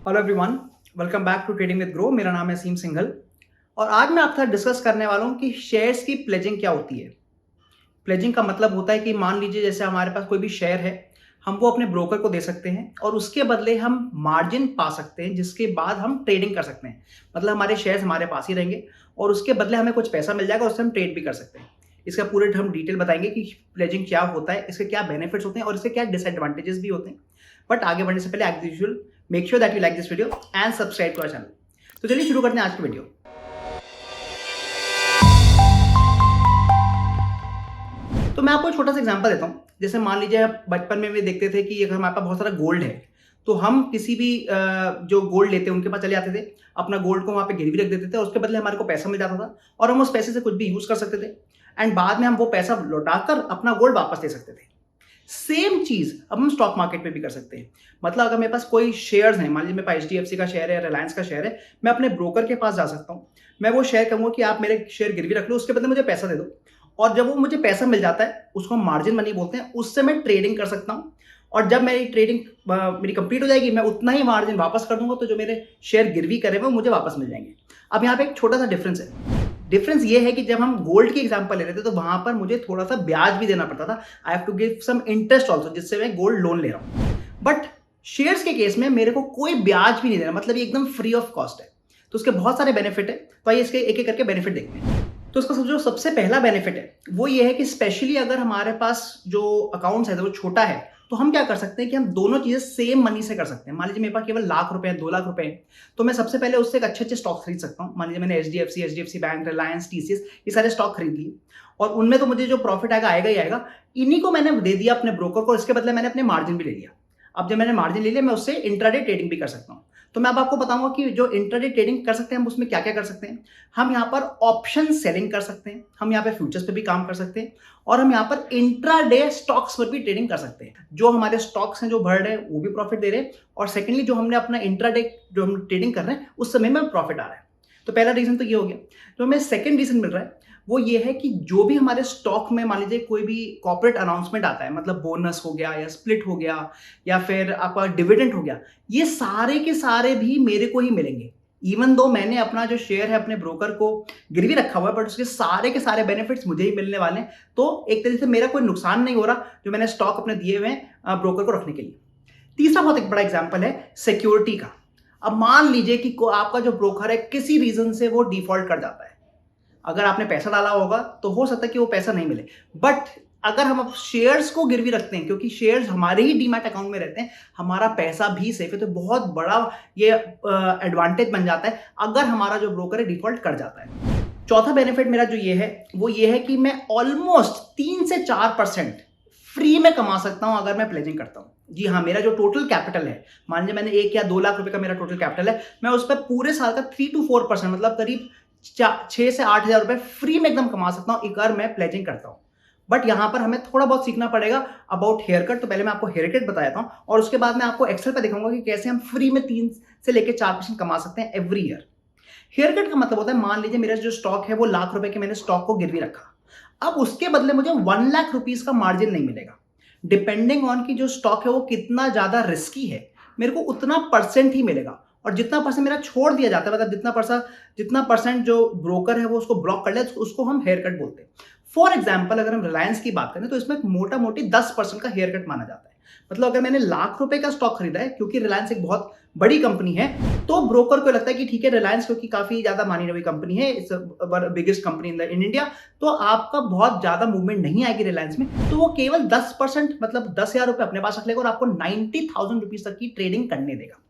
Hello everyone, welcome back to trading with Groww. मेरा नाम है सीम सिंघल और आज मैं आपके साथ डिस्कस करने वाला हूं कि शेयर्स की प्लेजिंग क्या होती है। प्लेजिंग का मतलब होता है कि मान लीजिए जैसे हमारे पास कोई भी शेयर है, हम वो अपने ब्रोकर को दे सकते हैं और उसके बदले हम मार्जिन पा सकते हैं, जिसके बाद हम ट्रेडिंग कर सकते हैं। मतलब हमारे शेयर्स हमारे पास ही रहेंगे और उसके बदले हमें कुछ पैसा मिल जाएगा, उससे हम ट्रेड भी कर सकते हैं। इसका पूरे हम डिटेल बताएंगे कि प्लेजिंग क्या होता है, इसके क्या बेनिफिट्स होते हैं और इसके क्या डिसएडवांटेजेस भी होते हैं। बट आगे बढ़ने से पहले as usual make sure that you like this video and subscribe to our channel. तो चलिए शुरू करते हैं आज की वीडियो। तो मैं आपको एक छोटा सा एग्जांपल देता हूँ। जैसे मान लीजिए आप बचपन में भी देखते थे कि अगर हमारे पास बहुत सारा गोल्ड है तो हम किसी भी जो गोल्ड लेते हैं उनके पास चले जाते थे, अपना गोल्ड को वहां पे गिरवी रख देते थे और उसके बदले हमारे को पैसा मिल जाता था और हम उस पैसे से कुछ भी यूज कर सकते थे एंड बाद में हम वो पैसा लौटाकर अपना गोल्ड वापस ले सकते थे। सेम चीज अब हम स्टॉक मार्केट में भी कर सकते हैं। मतलब अगर मेरे पास कोई शेयर्स हैं, मान लीजिए मेरे पास एचडीएफसी का शेयर है, रिलायंस का शेयर है, मैं अपने ब्रोकर के पास जा सकता हूँ। मैं वो शेयर कहूंगा कि आप मेरे शेयर गिरवी रख लो, उसके बदले मुझे पैसा दे दो और जब वो मुझे पैसा मिल जाता है उसको हम मार्जिन मनी बोलते हैं, उससे मैं ट्रेडिंग कर सकता हूँ। और जब मेरी ट्रेडिंग मेरी कंप्लीट हो जाएगी, मैं उतना ही मार्जिन वापस कर दूंगा, तो जो मेरे शेयर गिरवी करे हुए मुझे वापस मिल जाएंगे। अब यहाँ पे एक छोटा सा डिफरेंस है। डिफरेंस ये है कि जब हम गोल्ड की एग्जांपल ले रहे थे तो वहां पर मुझे थोड़ा सा ब्याज भी देना पड़ता था। I have to give some interest also, जिससे मैं गोल्ड लोन ले रहा हूँ। बट शेयर्स के केस में मेरे को कोई ब्याज भी नहीं देना, मतलब ये एकदम फ्री ऑफ कॉस्ट है। तो उसके बहुत सारे बेनिफिट है, तो आइए इसके एक एक करके बेनिफिट देखते हैं। तो उसका जो सबसे पहला बेनिफिट है वो ये है कि स्पेशली अगर हमारे पास जो अकाउंट्स है वो छोटा है, तो हम क्या कर सकते हैं कि हम दोनों चीजें सेम मनी से कर सकते हैं। मान लीजिए मेरे पास केवल लाख रुपए हैं, 2 लाख रुपए हैं, तो मैं सबसे पहले उससे एक अच्छे अच्छे स्टॉक खरीद सकता हूँ। मान लीजिए मैंने एचडीएफसी बैंक, रिलायंस, टीसीएस, ये सारे स्टॉक खरीद लिए और उनमें तो मुझे जो प्रॉफिट आएगा आएगा ही आएगा। इन्हीं को मैंने दे दिया अपने ब्रोकर को, इसके बदले मैंने अपने मार्जिन भी ले लिया। अब जब मैंने मार्जिन ले लिया, मैं उससे इंट्राडे ट्रेडिंग भी कर सकता हूँ। तो मैं अब आपको बताऊंगा कि जो इंट्राडे ट्रेडिंग कर सकते हैं हम उसमें क्या क्या कर सकते हैं। हम यहाँ पर ऑप्शन सेलिंग कर सकते हैं, हम यहाँ पे फ्यूचर्स पे भी काम कर सकते हैं और हम यहाँ पर इंट्राडे स्टॉक्स पर भी ट्रेडिंग कर सकते हैं। जो हमारे स्टॉक्स हैं जो बढ़ रहे हैं वो भी प्रॉफिट दे रहे हैं और सेकेंडली जो हमने अपना इंट्राडे जो हम ट्रेडिंग कर रहे हैं उस समय में प्रॉफिट आ रहा है। तो पहला रीजन तो ये हो गया। जो हमें सेकेंड रीजन मिल रहा है वो ये है कि जो भी हमारे स्टॉक में मान लीजिए कोई भी कॉर्पोरेट अनाउंसमेंट आता है, मतलब बोनस हो गया या स्प्लिट हो गया या फिर आपका डिविडेंड हो गया, ये सारे के सारे भी मेरे को ही मिलेंगे। इवन दो मैंने अपना जो शेयर है अपने ब्रोकर को गिरवी रखा हुआ है, बट उसके सारे के सारे बेनिफिट्स मुझे ही मिलने वाले हैं। तो एक तरीके से मेरा कोई नुकसान नहीं हो रहा जो मैंने स्टॉक अपने दिए हुए हैं ब्रोकर को रखने के लिए। तीसरा बहुत एक बड़ा एग्जाम्पल है सिक्योरिटी का। अब मान लीजिए कि आपका जो ब्रोकर है किसी रीजन से वो डिफॉल्ट कर जाता है। अगर आपने पैसा डाला होगा तो हो सकता है कि वो पैसा नहीं मिले, बट अगर हम अब शेयर्स को गिरवी रखते हैं, क्योंकि शेयर्स हमारे ही डीमैट अकाउंट में रहते हैं, हमारा पैसा भी सेफ है, तो बहुत बड़ा ये एडवांटेज बन जाता है अगर हमारा जो ब्रोकर है डिफॉल्ट कर जाता है। चौथा बेनिफिट मेरा जो ये है वो ये है कि मैं ऑलमोस्ट 3 से 4% फ्री में कमा सकता हूं अगर मैं प्लेजिंग करता हूं। जी हाँ, मेरा जो टोटल कैपिटल है, मान लीजिए मैंने 1 या 2 लाख रुपए का मेरा टोटल कैपिटल है, मैं उस पर पूरे साल का 3 to 4%, मतलब करीब 6 से 8 हजार रुपए फ्री में एकदम कमा सकता हूं अगर मैं प्लेजिंग करता हूं। बट यहां पर हमें थोड़ा बहुत सीखना पड़ेगा अबाउट हेयर कट। तो पहले मैं आपको हेयर कट बताता हूं और उसके बाद मैं आपको एक्सेल पे दिखाऊंगा कि कैसे हम फ्री में 3 से लेकर 4% कमा सकते हैं एवरी ईयर। हेयर कट का मतलब होता है, मान लीजिए मेरा जो स्टॉक है वो लाख रुपए के, मैंने स्टॉक को गिरवी रखा, अब उसके बदले मुझे 1 लाख रुपीज का मार्जिन नहीं मिलेगा। डिपेंडिंग ऑन की जो स्टॉक है वो कितना ज्यादा रिस्की है, मेरे को उतना परसेंट ही मिलेगा और जितना परसेंट मेरा छोड़ दिया जाता है, मतलब जितना परसेंट जो ब्रोकर है वो उसको ब्लॉक कर ले, उसको हम हेयर कट बोलते हैं। फॉर एग्जाम्पल अगर हम रिलायंस की बात करें तो इसमें मोटा मोटी 10% का हेयर कट माना जाता है। मतलब अगर मैंने लाख रुपए का स्टॉक खरीदा है, क्योंकि रिलायंस एक बहुत बड़ी कंपनी है, तो ब्रोकर को लगता है कि ठीक है रिलायंस क्योंकि काफी ज्यादा मानी हुई कंपनी है, it's biggest company in India, तो आपका बहुत ज्यादा मूवमेंट नहीं आएगी रिलायंस में, तो वो केवल 10%, मतलब 10 हजार रुपए अपने पास रख लेगा और आपको 90,000 रुपीज तक की ट्रेडिंग करने देगा।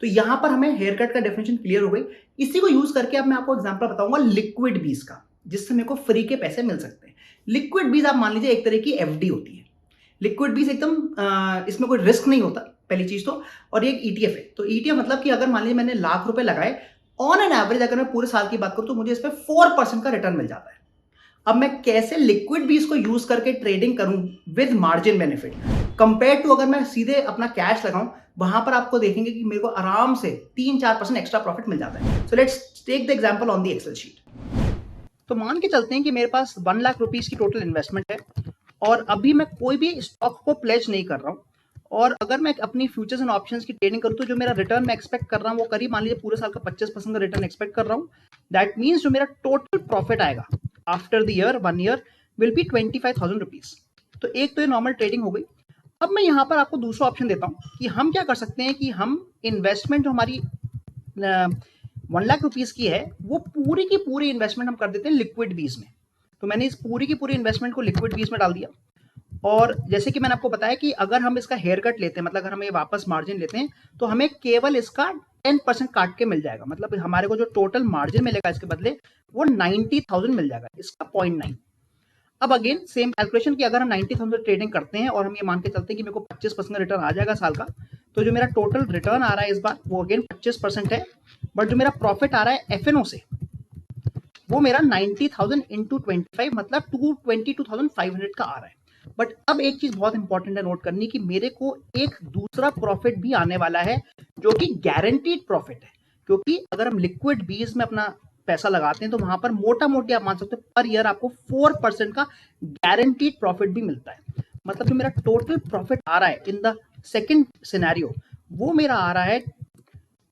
तो यहां पर हमें हेयर कट का डेफिनेशन क्लियर हो गई। इसी को यूज करके अब मैं आपको एग्जांपल बताऊंगा लिक्विड बीज का, जिससे मेरे को फ्री के पैसे मिल सकते हैं। लिक्विड बीज आप मान लीजिए एक तरह की एफडी होती है। लिक्विड बीज एकदम इसमें कोई रिस्क नहीं होता पहली चीज तो, और ये एक ईटीएफ है। तो ईटीएफ मतलब कि अगर मान लीजिए मैंने लाख रुपए लगाए, ऑन एन एवरेज अगर मैं पूरे साल की बात करूं तो मुझे इस पर 4% का रिटर्न मिल जाता है। अब मैं कैसे लिक्विड बीज को यूज करके ट्रेडिंग करूं with margin benefit, compare to अगर मैं सीधे अपना कैश लगाऊं, वहां पर आपको देखेंगे कि मेरे को आराम से 3-4% एक्स्ट्रा प्रॉफिट मिल जाता है। So let's take the example on the Excel sheet. तो मान के चलते हैं कि मेरे पास 1 लाख रुपीज की टोटल इन्वेस्टमेंट है और अभी मैं कोई भी स्टॉक को प्लेज नहीं कर रहा हूं और अगर मैं अपनी फ्यूचर्स एंड ऑप्शंस की ट्रेडिंग करूँ तो जो मेरा रिटर्न मैं एक्सपेक्ट कर रहा हूँ वो करीब मान लीजिए पूरे साल का 25% का रिटर्न एक्सपेक्ट कर रहा हूँ। दैट मीन्स जो मेरा टोटल प्रॉफिट आएगा after the year 1 year will be 25,000 rupees. तो एक तो ये नॉर्मल ट्रेडिंग हो गई। अब मैं यहाँ पर आपको दूसरा ऑप्शन देता हूँ कि हम क्या कर सकते हैं कि हम इन्वेस्टमेंट जो हमारी 1 लाख रुपीज की है वो पूरी की पूरी इन्वेस्टमेंट हम कर देते हैं लिक्विड बीज में। तो मैंने इस पूरी की पूरी इन्वेस्टमेंट को लिक्विड बीज में डाल दिया। और जैसे कि मैंने आपको बताया कि अगर हम इसका हेयर कट लेते हैं, मतलब अगर हम ये वापस मार्जिन लेते हैं तो हमें केवल इसका 10% काट के मिल जाएगा। मतलब हमारे को जो टोटल मार्जिन मिलेगा इसके बदले वो 90,000 मिल जाएगा, इसका 0.9। अब अगेन सेम कैलकुलेशन कि अगर हम 90,000 ट्रेडिंग करते हैं और हम ये मान के चलते हैं कि मेरे को 25% रिटर्न आ जाएगा साल का, तो जो मेरा टोटल रिटर्न आ रहा है इस बार वो अगेन 25% है। बट जो मेरा प्रॉफिट आ रहा है एफएनओ से वो मेरा 90,000 इंटू 25 मतलब 22,500 का आ रहा है। बट अब एक चीज बहुत इंपॉर्टेंट है नोट करनी कि मेरे को एक दूसरा प्रॉफिट भी आने वाला है जो कि गारंटीड प्रॉफिट है। क्योंकि अगर हम लिक्विड बीज में अपना पैसा लगाते हैं तो वहां पर मोटा मोटी आप मान सकते हो पर ईयर आपको 4% का गारंटीड प्रॉफिट भी मिलता है। मतलब जो मेरा टोटल प्रॉफिट आ रहा है इन द सेकेंड सिनेरियो वो मेरा आ रहा है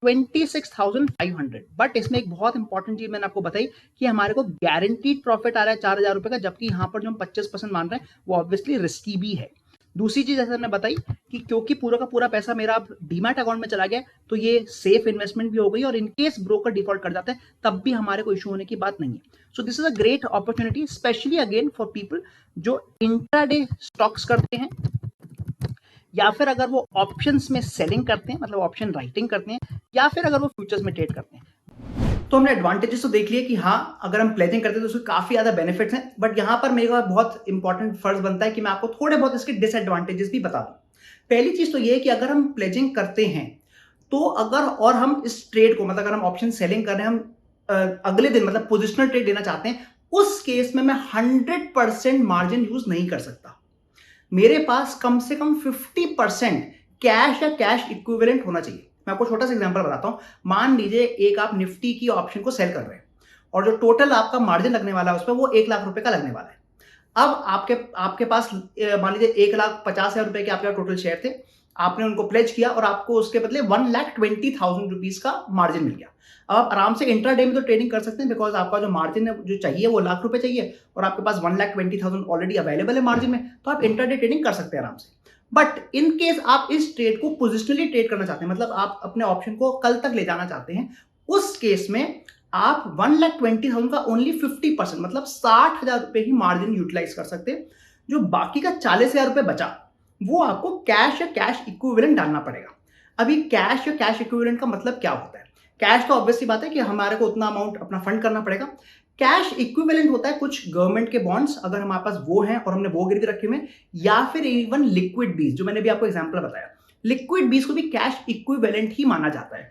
26,500। बट इसमें एक बहुत इंपॉर्टेंट चीज मैंने आपको बताई कि हमारे को गारंटीड प्रॉफिट आ रहा है 4,000 रुपए का, जबकि यहाँ पर जो हम 25% मान रहे हैं वो ऑब्वियसली रिस्की भी है। दूसरी चीज जैसे मैंने बताई कि क्योंकि पूरा का पूरा पैसा मेरा अब डीमैट अकाउंट में चला गया तो ये सेफ इन्वेस्टमेंट भी हो गई, और इनकेस ब्रोकर डिफॉल्ट कर जाता है तब भी हमारे को इशू होने की बात नहीं है। So this is a great opportunity specially again for people जो इंट्राडे स्टॉक्स करते हैं, या फिर अगर वो ऑप्शंस में सेलिंग करते हैं मतलब ऑप्शन राइटिंग करते हैं, या फिर अगर वो फ्यूचर्स में ट्रेड करते हैं। तो हमने एडवांटेजेस तो देख लिए कि हाँ अगर हम प्लेजिंग करते हैं तो उसके काफी ज्यादा बेनिफिट्स हैं। बट यहाँ पर मेरे को बहुत इंपॉर्टेंट फर्ज बनता है कि मैं आपको थोड़े बहुत इसके डिसएडवांटेजेस भी बता दूं। पहली चीज तो ये है कि अगर हम प्लेजिंग करते हैं तो अगर और हम इस ट्रेड को मतलब अगर हम ऑप्शन सेलिंग कर रहे हैं, हम अगले दिन मतलब पोजिशनल ट्रेड लेना चाहते हैं, उस केस में मैं 100% मार्जिन यूज नहीं कर सकता। मेरे पास कम से कम 50% कैश या कैश इक्विवेलेंट होना चाहिए। मैं आपको छोटा सा एग्जांपल बताता हूं। मान लीजिए एक आप निफ्टी की ऑप्शन को सेल कर रहे हैं और जो टोटल आपका मार्जिन लगने वाला है उसमें वो 1 लाख रुपए का लगने वाला है। अब आपके पास मान लीजिए 1,50,000 रुपए के आपके टोटल शेयर थे, आपने उनको प्लेज किया और आपको उसके बदले 1,20,000 रुपीज का मार्जिन मिल गया। अब आप आराम से इंट्राडे में तो ट्रेडिंग कर सकते हैं बिकॉज आपका जो मार्जिन है जो चाहिए वो लाख रुपए चाहिए और आपके पास 1,20,000 ऑलरेडी अवेलेबल है मार्जिन में, तो आप इंट्राडे ट्रेडिंग कर सकते हैं आराम से। बट इन केस आप इस ट्रेड को पोजिशनली ट्रेड करना चाहते हैं, मतलब आप अपने ऑप्शन को कल तक ले जाना चाहते हैं, उस केस में आप 1,20,000 का ओनली 50% मतलब 60,000 रुपए ही मार्जिन यूटिलाइज कर सकते हैं। जो बाकी का 40,000 रुपए बचा वो आपको कैश या कैश इक्विवेलेंट डालना पड़ेगा। अभी कैश या कैश इक्विवेलेंट का मतलब क्या होता है? कैश तो ऑब्वियसली बात है कि हमारे को उतना अमाउंट अपना फंड करना पड़ेगा। कैश इक्विवेलेंट होता है कुछ गवर्नमेंट के बॉन्ड्स अगर हमारे पास वो हैं और हमने वो गिरवी रखे हुए, या फिर इवन लिक्विड बीज जो मैंने भी आपको एग्जांपल बताया, लिक्विड बीज को भी कैश इक्विवेलेंट ही माना जाता है।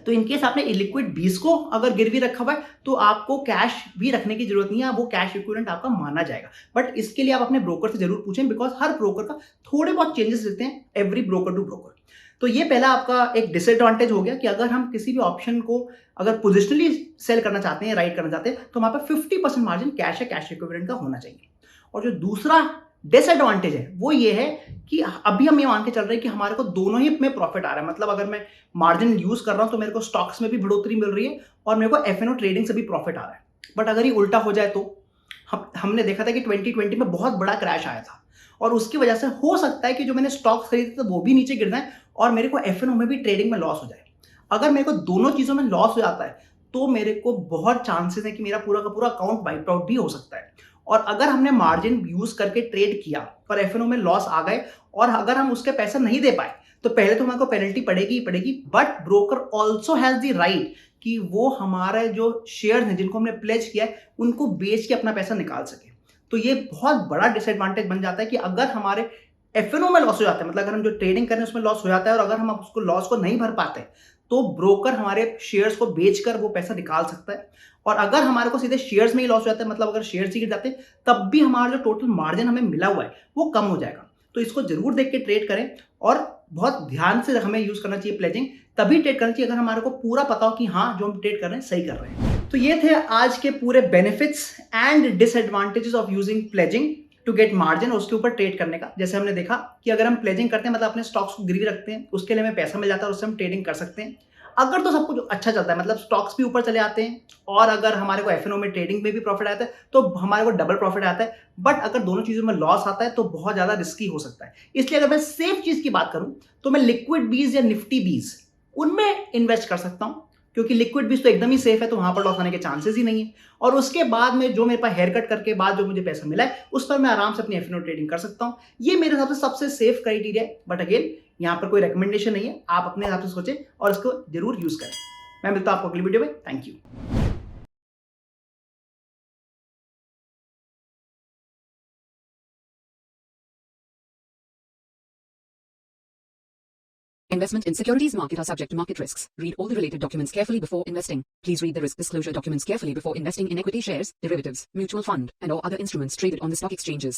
तो इनकेस आपने लिक्विड बीज को अगर गिरवी रखा हुआ है तो आपको कैश भी रखने की जरूरत नहीं है, वो कैश इक्विवेलेंट आपका माना जाएगा। बट इसके लिए आप अपने ब्रोकर से जरूर पूछें बिकॉज हर ब्रोकर का थोड़े बहुत चेंजेस रहते हैं एवरी ब्रोकर टू ब्रोकर। तो ये पहला आपका एक डिसएडवांटेज हो गया कि अगर हम किसी भी ऑप्शन को अगर पोजिशनली सेल करना चाहते हैं, राइट करना चाहते हैं, तो हमारे पास 50% मार्जिन कैश या कैश इक्विवेलेंट का होना चाहिए। और जो दूसरा डिसएडवांटेज है वो ये है कि अभी हम ये मान के चल रहे हैं कि हमारे को दोनों ही में प्रॉफिट आ रहा है। मतलब अगर मैं मार्जिन यूज कर रहा हूं तो मेरे को स्टॉक्स में भी बढ़ोतरी मिल रही है और मेरे को एफएनओ ट्रेडिंग से भी प्रॉफिट आ रहा है। बट अगर ये उल्टा हो जाए तो हमने देखा था कि 2020 में बहुत बड़ा क्रैश आया था और उसकी वजह से हो सकता है कि जो मैंने स्टॉक्स खरीदे थे वो भी नीचे गिर जाए और मेरे को एफएनओ में भी ट्रेडिंग में लॉस हो जाए। अगर मेरे को दोनों चीजों में लॉस हो जाता है तो मेरे को बहुत चांसेस है कि मेरा पूरा का पूरा अकाउंट वाइप आउट भी हो सकता है। और अगर हमने मार्जिन यूज करके ट्रेड किया और एफएनओ में लॉस आ गए और अगर हम उसके पैसे नहीं दे पाए तो पहले तो हमारे को पेनल्टी पड़ेगी ही पड़ेगी, but broker also has the right कि वो हमारे जो शेयर हैं जिनको हमने प्लेज किया है उनको बेच के अपना पैसा निकाल सके। तो ये बहुत बड़ा डिसएडवांटेज बन जाता है कि अगर हमारे एफएनओ में लॉस हो जाता है, मतलब अगर हम जो ट्रेडिंग कर रहे हैं उसमें लॉस हो जाता है और अगर हम उसको लॉस को नहीं भर पाते तो ब्रोकर हमारे शेयर्स को बेचकर वो पैसा निकाल सकता है। और अगर हमारे को सीधे शेयर्स में ही लॉस हो जाता है, मतलब अगर शेयर्स ही गिर जाते हैं, तब भी हमारा जो टोटल मार्जिन हमें मिला हुआ है वो कम हो जाएगा। तो इसको जरूर देख के ट्रेड करें और बहुत ध्यान से हमें यूज करना चाहिए प्लेजिंग, तभी ट्रेड करना चाहिए अगर हमारे को पूरा पता हो कि हाँ जो हम ट्रेड कर रहे हैं सही कर रहे हैं। तो ये थे आज के पूरे benefits and disadvantages of using pledging. To get margin, उसके ऊपर ट्रेड करने का। जैसे हमने देखा कि अगर हम प्लेजिंग करते हैं मतलब अपने स्टॉक्स को गिरवी रखते हैं, उसके लिए हमें पैसा मिल जाता है और उससे हम ट्रेडिंग कर सकते हैं। अगर तो सब कुछ अच्छा चलता है मतलब स्टॉक्स भी ऊपर चले आते हैं और अगर हमारे को एफएनओ में ट्रेडिंग में भी प्रॉफिट आता है तो हमारे को डबल प्रॉफिट आता है। बट अगर दोनों चीजों में लॉस आता है तो बहुत ज्यादा रिस्की हो सकता है। इसलिए अगर मैं सेफ चीज की बात करूं तो मैं लिक्विड बीज या निफ्टी बीज उनमें इन्वेस्ट कर सकता हूं, क्योंकि लिक्विड बीज तो एकदम ही सेफ है, तो वहां पर लॉस आने के चांसेस ही नहीं है। और उसके बाद में जो मेरे पास हेयर कट करके बाद जो मुझे पैसा मिला है उस पर मैं आराम से अपनी एफएनओ ट्रेडिंग कर सकता हूं। ये मेरे हिसाब से सबसे सेफ क्राइटेरिया है। बट अगेन यहाँ पर कोई रिकमेंडेशन नहीं है, आप अपने हिसाब से सोचें और इसको जरूर यूज करें। मैं मिलता हूं आपको अगली वीडियो में। Thank you. Investment in securities market are subject to market risks. Read all the related documents carefully before investing. Please read the risk disclosure documents carefully before investing in equity shares, derivatives, mutual fund, and or other instruments traded on the stock exchanges.